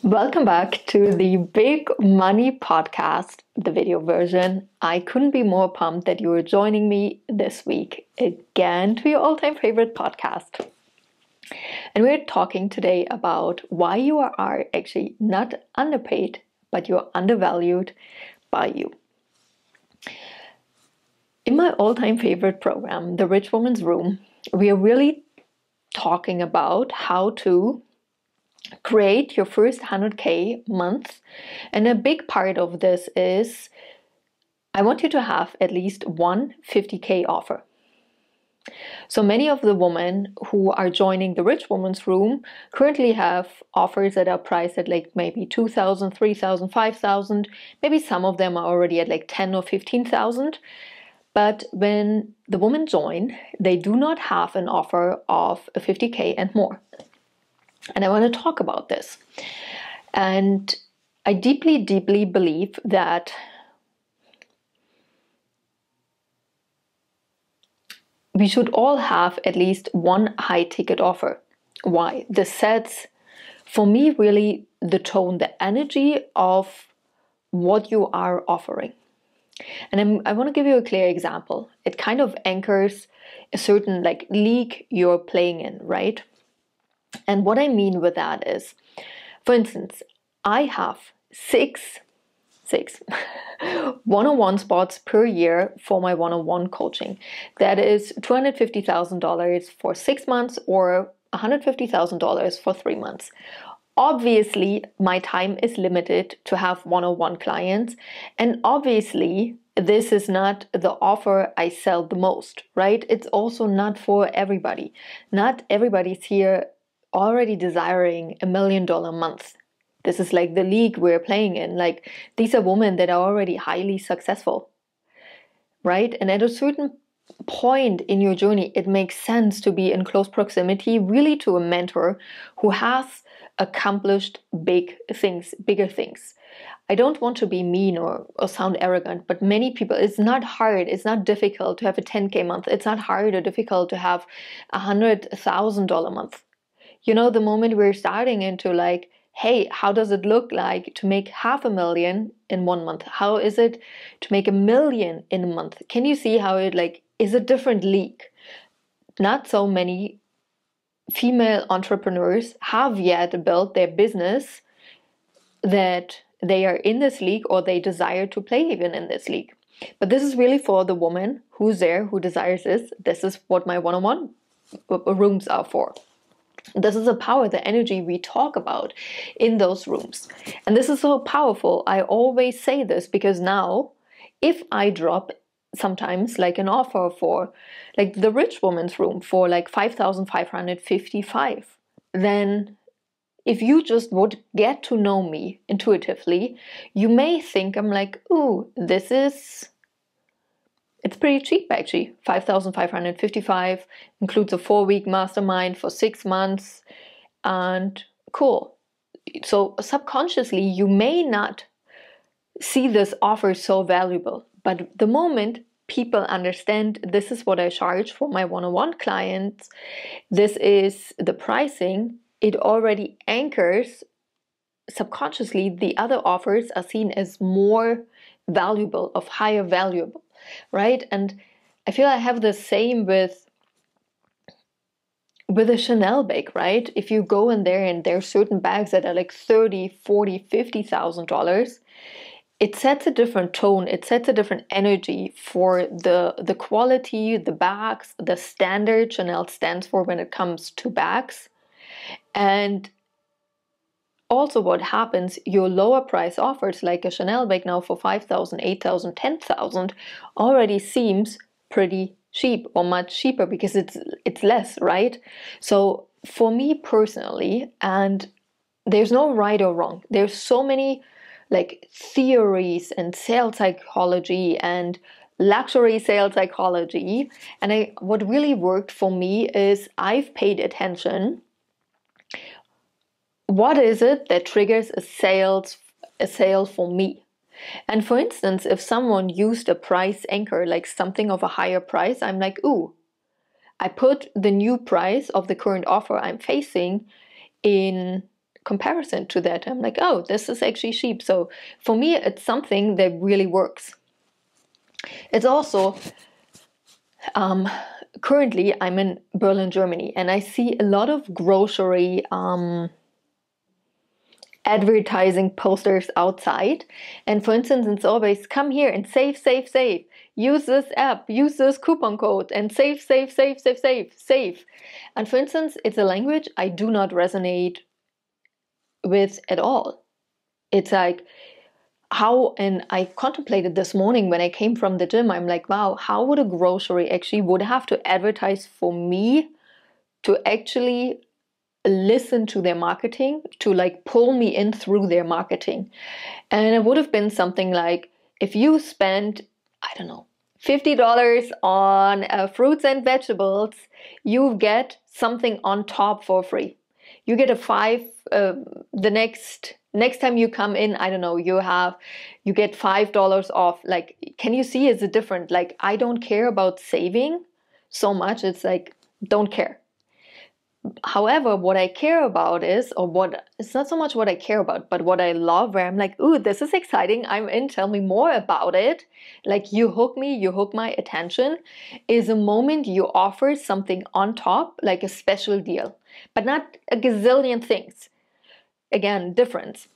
Welcome back to the Big Money Podcast, the video version. I couldn't be more pumped that you are joining me this week again to your all-time favorite podcast. And we're talking today about why you are actually not underpaid, but you're undervalued by you. In my all-time favorite program, The Rich Woman's Room, we are really talking about how to create your first 100K month. And a big part of this is I want you to have at least one 50K offer. So many of the women who are joining the Rich Woman's Room currently have offers that are priced at like maybe 2,000, 3,000, 5,000. Maybe some of them are already at like 10 or 15,000. But when the women join, they do not have an offer of a 50K and more. And I want to talk about this. And I deeply, deeply believe that we should all have at least one high ticket offer. Why? This sets, for me, really the tone, the energy of what you are offering. And I want to give you a clear example. It kind of anchors a certain league you're playing in, right? And what I mean with that is, for instance, I have six one-on-one spots per year for my one-on-one coaching. That is $250,000 for 6 months or $150,000 for 3 months. Obviously, my time is limited to have one-on-one clients, and obviously, this is not the offer I sell the most, right? It's also not for everybody. Not everybody's here already desiring $1 million a month. This is like the league we're playing in. Like, these are women that are already highly successful, right? And at a certain point in your journey, it makes sense to be in close proximity, really, to a mentor who has accomplished bigger things. I don't want to be mean or sound arrogant, but many people, it's not hard, it's not difficult to have a 10K month. It's not hard or difficult to have $100,000 month. You know, the moment we're starting into like, hey, how does it look like to make $500,000 in 1 month? How is it to make $1 million in a month? Can you see how it is a different league? Not so many female entrepreneurs have yet built their business that they are in this league or they desire to play even in this league. But this is really for the woman who's there, who desires this. This is what my one-on-one rooms are for. This is the power, the energy we talk about in those rooms. And this is so powerful. I always say this because now, if I drop sometimes an offer for the Rich Woman's Room for 5,555, then if you just would get to know me intuitively, you may think I'm ooh, it's pretty cheap actually. 5,555 includes a 4-week mastermind for 6 months, and cool. So subconsciously, you may not see this offer so valuable, but the moment people understand this is what I charge for my one-on-one clients, this is the pricing, it already anchors subconsciously the other offers are seen as more valuable, of higher value, right? And I feel I have the same with a Chanel bag, right? If you go in there and there are certain bags that are $30,000, $40,000, $50,000, it sets a different tone, it sets a different energy for the quality, the bags, the standard Chanel stands for when it comes to bags. And also what happens, your lower price offers like a Chanel bag now for 5,000, 8,000, 10,000 already seems pretty cheap or much cheaper because it's less, right? So for me personally, and there's no right or wrong, there's so many theories and sales psychology and luxury sales psychology, and what really worked for me is I've paid attention. What is it that triggers a sale for me? And for instance, if someone used a price anchor, something of a higher price, I'm ooh, I put the new price of the current offer I'm facing in comparison to that. I'm like, oh, this is actually cheap. So for me, it's something that really works. It's also, currently I'm in Berlin, Germany, and I see a lot of grocery advertising posters outside. And for instance, it's always come here and save, save, save. Use this app, use this coupon code and save, save, save, save, save, save. And for instance, it's a language I do not resonate with at all. It's like how, and I contemplated this morning when I came from the gym, I'm like, wow, how would a grocery actually would have to advertise for me to actually listen to their marketing, to like pull me in through their marketing. And it would have been something like, if you spend, I don't know, $50 on fruits and vegetables, you get something on top for free. You get a the next time you come in, I don't know, you get $5 off. Like, can you see it's a different, like, I don't care about saving so much. It's like, don't care. However, what I care about is, it's not so much what I care about, but what I love, where I'm like, ooh, this is exciting. I'm in, tell me more about it. Like, you hook me, you hook my attention, is a moment you offer something on top, like a special deal, but not a gazillion things. Again, difference.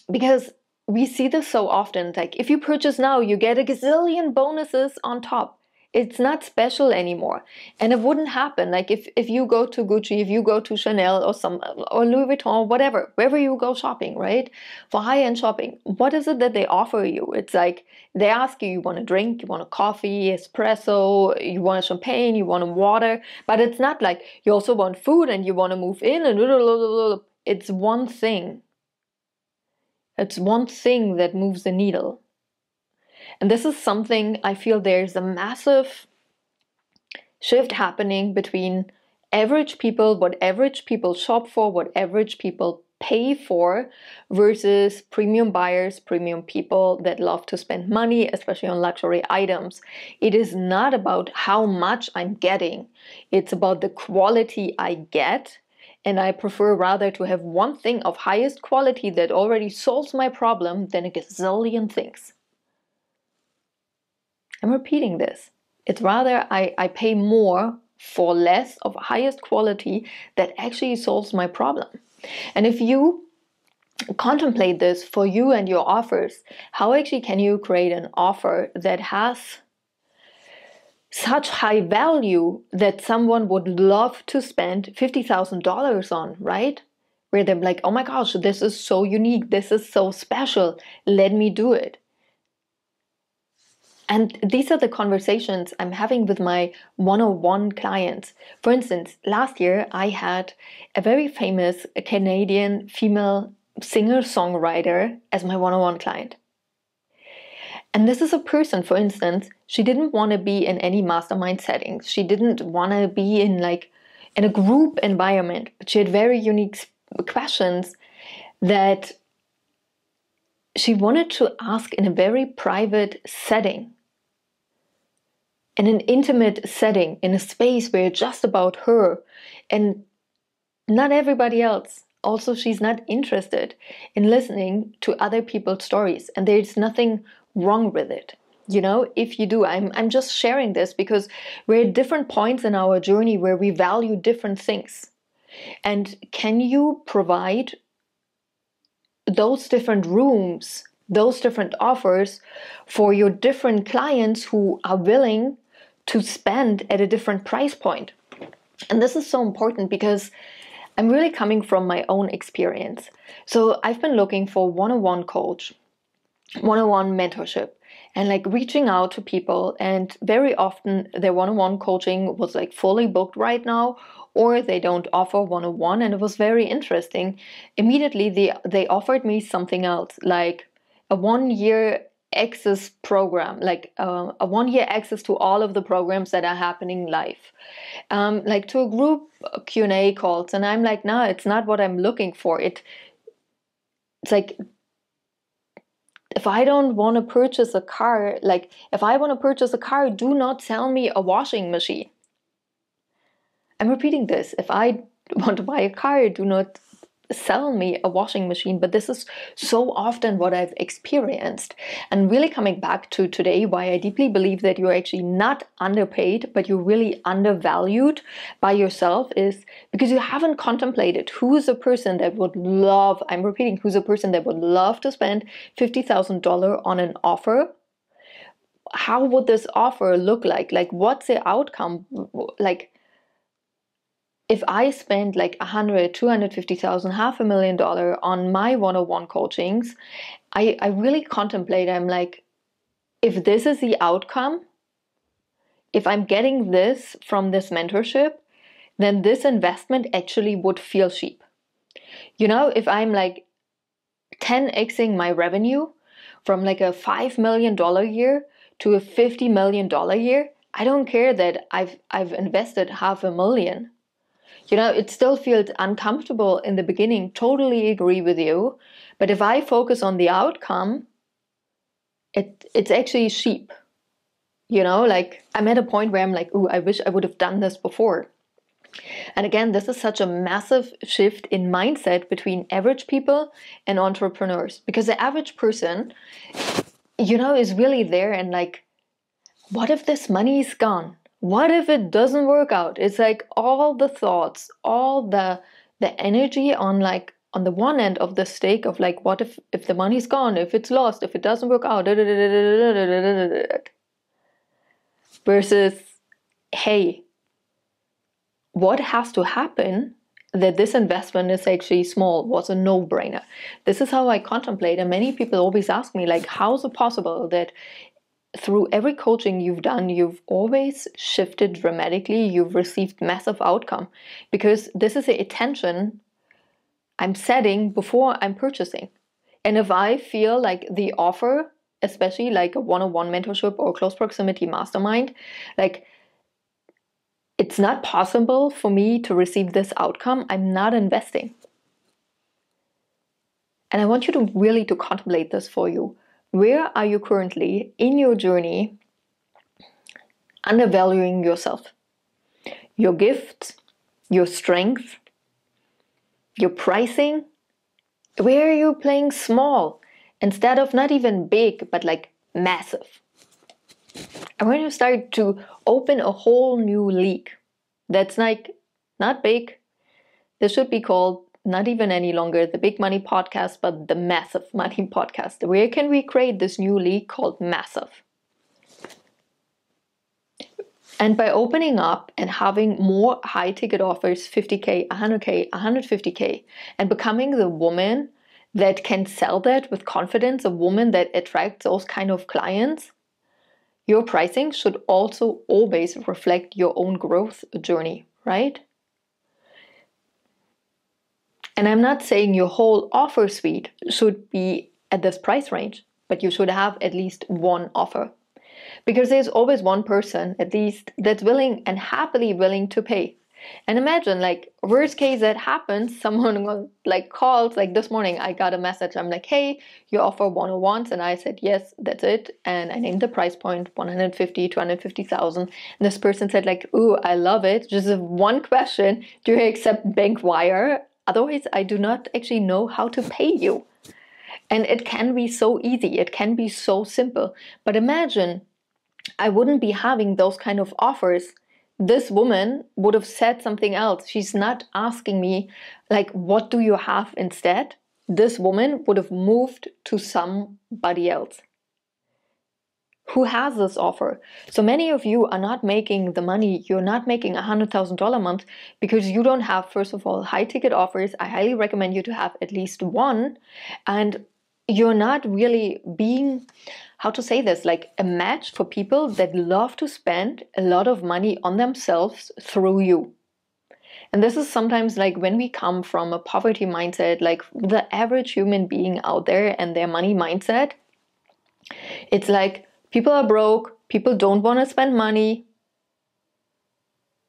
Because we see this so often, like if you purchase now, you get a gazillion bonuses on top. It's not special anymore. And it wouldn't happen. Like if you go to Gucci, if you go to Chanel or Louis Vuitton, whatever, wherever you go shopping, right? For high-end shopping, what is it that they offer you? It's like they ask you, you want a drink, you want a coffee, espresso, you want a champagne, you want a water, but it's not like you also want food and you want to move in and it's one thing. It's one thing that moves the needle. And this is something I feel there's a massive shift happening between average people, what average people shop for, what average people pay for, versus premium buyers, premium people that love to spend money, especially on luxury items. It is not about how much I'm getting. It's about the quality I get. And I prefer rather to have one thing of highest quality that already solves my problem than a gazillion things. I'm repeating this. It's rather I pay more for less of highest quality that actually solves my problem. And if you contemplate this for you and your offers, how actually can you create an offer that has such high value that someone would love to spend $50,000 on, right? Where they're like, oh my gosh, this is so unique, this is so special, let me do it. And these are the conversations I'm having with my one-on-one clients. For instance, last year I had a very famous Canadian female singer-songwriter as my one-on-one client. And this is a person, for instance, she didn't want to be in any mastermind settings. She didn't want to be in a group environment, but she had very unique questions that she wanted to ask in a very private setting. In an intimate setting, in a space where it's just about her and not everybody else. Also, she's not interested in listening to other people's stories, and there's nothing wrong with it. You know, if you do, I'm just sharing this because we're at different points in our journey where we value different things. And can you provide those different rooms, those different offers for your different clients who are willing to spend at a different price point? And this is so important because I'm really coming from my own experience. So I've been looking for one-on-one coach, one-on-one mentorship, and reaching out to people, and very often their one-on-one coaching was fully booked right now, or they don't offer one-on-one. And it was very interesting. Immediately they offered me something else, like a 1-year access program, a 1-year access to all of the programs that are happening live, to a group Q&A calls. And I'm like, no, it's not what I'm looking for. It's like, if I don't want to purchase a car, if I want to purchase a car, do not sell me a washing machine. I'm repeating this. If I want to buy a car, do not sell me a washing machine, but this is so often what I've experienced. And really coming back to today, why I deeply believe that you're actually not underpaid, but you're really undervalued by yourself, is because you haven't contemplated who's a person that would love, I'm repeating, who's a person that would love to spend $50,000 on an offer. How would this offer look like? Like, what's the outcome? Like, if I spend like 100, 250,000, $500,000 on my one-on-one coachings, I really contemplate, I'm like, if this is the outcome, if I'm getting this from this mentorship, then this investment actually would feel cheap. You know, if I'm like 10xing my revenue from like a $5 million year to a $50 million year, I don't care that I've invested $500,000. You know, it still feels uncomfortable in the beginning, totally agree with you. But if I focus on the outcome, it's actually cheap. You know, like I'm at a point where I'm like, ooh, I wish I would have done this before. And again, this is such a massive shift in mindset between average people and entrepreneurs. Because the average person, you know, is really there and like, what if this money is gone? What if it doesn't work out? It's like all the thoughts, all the energy on like on the one end of the stake of like, what if the money's gone, if it's lost, if it doesn't work out, versus, hey, what has to happen that this investment is actually small, was a no-brainer. This is how I contemplate, and many people always ask me like, how is it possible that through every coaching you've done, you've always shifted dramatically, you've received massive outcome? Because this is the attention I'm setting before I'm purchasing. And if I feel like the offer, especially like a one-on-one mentorship or close proximity mastermind, like it's not possible for me to receive this outcome, I'm not investing. And I want you to really to contemplate this for you. Where are you currently in your journey undervaluing yourself? Your gifts, your strength, your pricing? Where are you playing small instead of not even big, but like massive? I want to start to open a whole new league that's like not big. This should be called not even any longer the Big Money Podcast, but the Massive Money Podcast. Where can we create this new league called Massive? And by opening up and having more high ticket offers, 50K, 100K, 150K, and becoming the woman that can sell that with confidence, a woman that attracts those kind of clients, your pricing should also always reflect your own growth journey, right? And I'm not saying your whole offer suite should be at this price range, but you should have at least one offer. Because there's always one person, at least, that's willing and happily willing to pay. And imagine, like, worst case that happens, someone like calls, like this morning I got a message, I'm like, hey, you offer one-on-ones, and I said, yes, that's it. And I named the price point, 150, 250,000. And this person said like, ooh, I love it. Just one question, do you accept bank wire? Otherwise, I do not actually know how to pay you. And it can be so easy. It can be so simple. But imagine, I wouldn't be having those kind of offers. This woman would have said something else. She's not asking me, like, what do you have instead? This woman would have moved to somebody else who has this offer. So many of you are not making the money. You're not making $100,000 a month because you don't have, first of all, high ticket offers. I highly recommend you to have at least one. And you're not really being, how to say this, like a match for people that love to spend a lot of money on themselves through you. And this is sometimes like when we come from a poverty mindset, like the average human being out there and their money mindset, it's like people are broke, people don't want to spend money.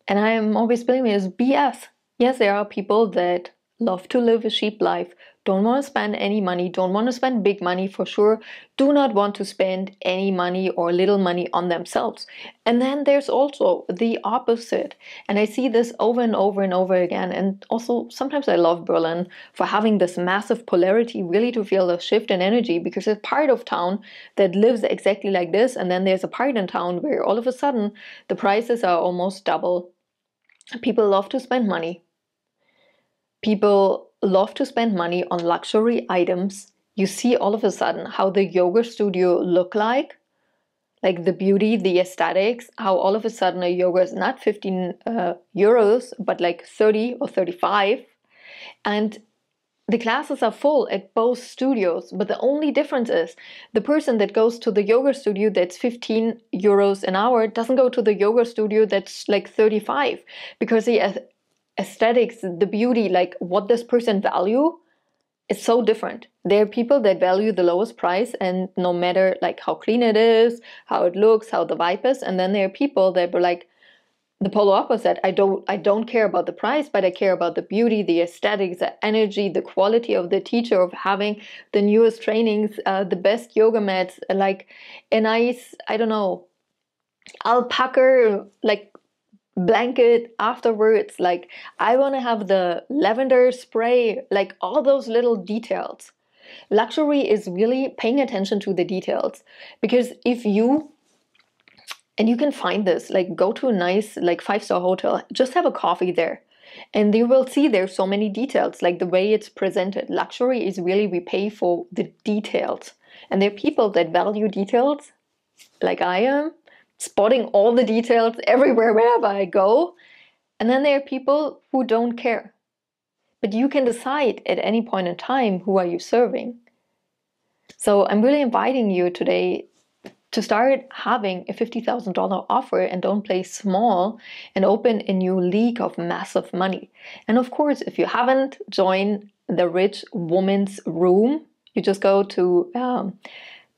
And I am always believing it's BS. Yes, there are people that love to live a cheap life, don't want to spend any money, don't want to spend big money for sure, do not want to spend any money or little money on themselves. And then there's also the opposite. And I see this over and over and over again. And also sometimes I love Berlin for having this massive polarity, really to feel the shift in energy, because there's part of town that lives exactly like this. And then there's a part in town where all of a sudden the prices are almost double. People love to spend money. People love to spend money on luxury items. You see all of a sudden how the yoga studio look like the beauty, the aesthetics, how all of a sudden a yoga is not 15 euros, but like 30 or 35. And the classes are full at both studios, but the only difference is the person that goes to the yoga studio that's 15 euros an hour doesn't go to the yoga studio that's like 35, because the aesthetics, the beauty, like what this person value is so different. There are people that value the lowest price, and no matter like how clean it is, how it looks, how the vibe is. And then there are people that were like the polar opposite. I don't care about the price, but I care about the beauty, the aesthetics, the energy, the quality of the teacher, of having the newest trainings, the best yoga mats, like a nice, I don't know, alpaca like blanket afterwards. Like I want to have the lavender spray, like all those little details. Luxury is really paying attention to the details, because if you, and you can find this, like go to a nice like 5-star hotel, just have a coffee there, and you will see there's so many details, like the way it's presented. Luxury is really, we pay for the details, and there are people that value details like I am, spotting all the details everywhere wherever I go. And then there are people who don't care. But you can decide at any point in time, who are you serving? So I'm really inviting you today to start having a $50,000 offer, and don't play small, and open a new league of massive money. And of course, if you haven't joined the Rich Woman's Room, you just go to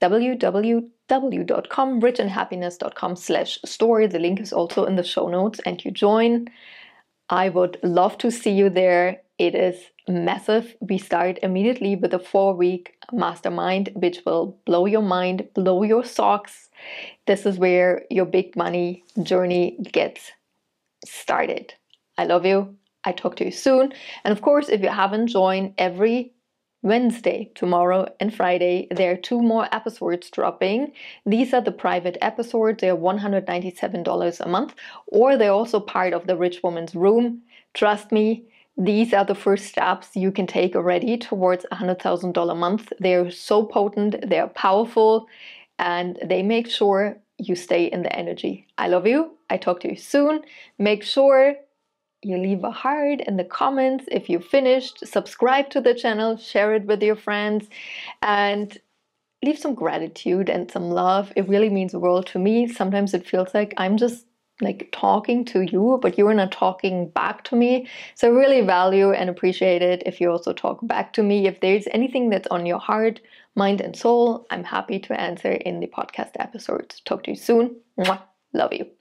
www.richandhappiness.com/store. The link is also in the show notes, and you join. I would love to see you there. It is massive. We start immediately with a 4-week mastermind, which will blow your mind, blow your socks. This is where your big money journey gets started. I love you. I talk to you soon. And of course, if you haven't joined, every Wednesday, tomorrow and Friday, there are 2 more episodes dropping. These are the private episodes. They're $197 a month, or they're also part of the Rich Woman's Room. Trust me, these are the first steps you can take already towards $100,000 a month. They're so potent, they're powerful, and they make sure you stay in the energy. I love you. I talk to you soon. Make sure you leave a heart in the comments if you finished. Subscribe to the channel, share it with your friends, and leave some gratitude and some love. It really means the world to me. Sometimes it feels like I'm just like talking to you, but you're not talking back to me. So I really value and appreciate it if you also talk back to me. If there's anything that's on your heart, mind, and soul, I'm happy to answer in the podcast episodes. Talk to you soon. Mwah. Love you.